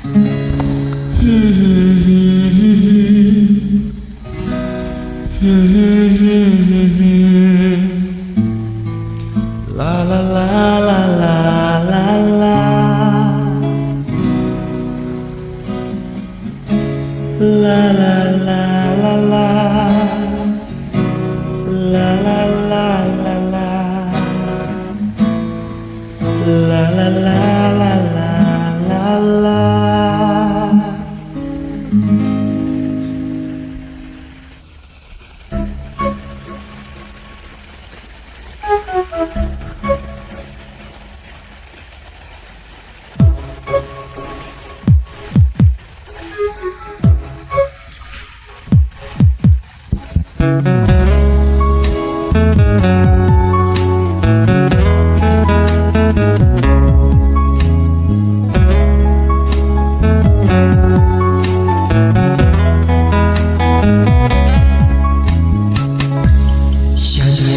La la la la la la la. La la la la la. La la la la la. La la la la la la la.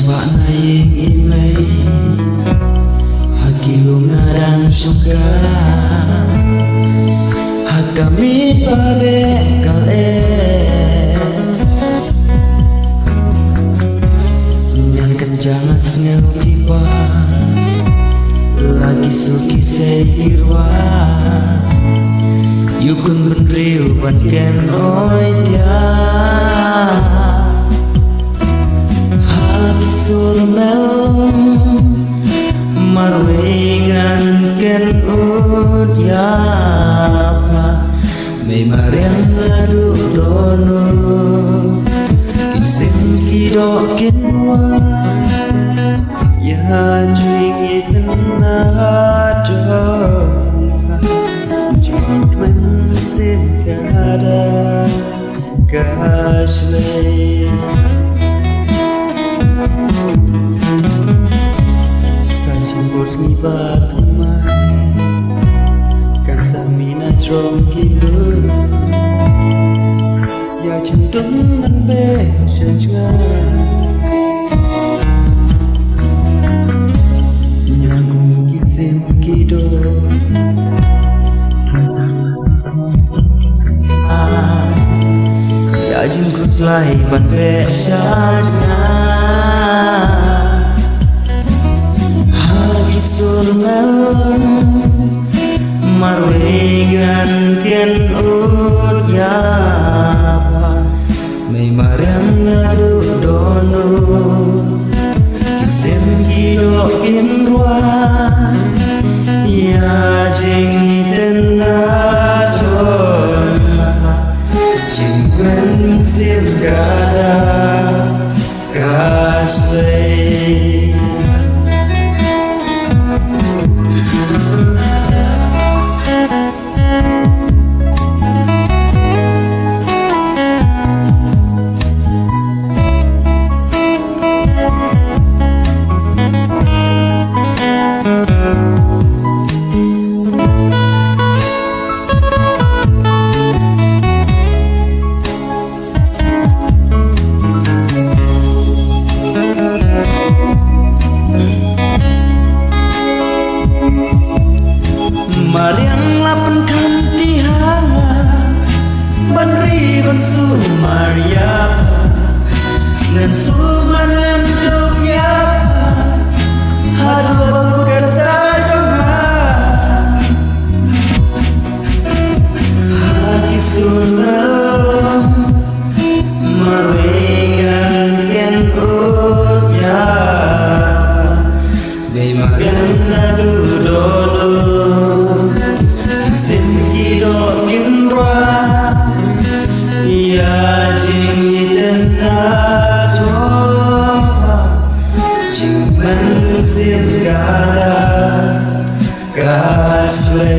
Bạn này im lấy haki lungarang suka hakami pare kale yang kenjangan ngeu kipa lagi suki seirwa yukun benriu banken oi dia surmel marwengan ken udyapa may mariang adu dono kisim kido kinwa ya jing itna jompa jing men sin kada kasle Bosni batumai kan samina trom kilu ya cendung menbe sejua nyang kisim kido ya jingkus lai menbe saja surmel marwengan ken udyapa may mariang ngadu dono kisim kido inwa ya jing tenajon jing men sim kada kasle. Mariang lapan kanti hanga Banri bansu Mariapa Ngan sumanan dogyapa Hadu baku kata jongha Haki sunal Marwengan ken udyapa May mariang nadu dono Sinkido inra ya jing tenajo jing men sin kada kasle.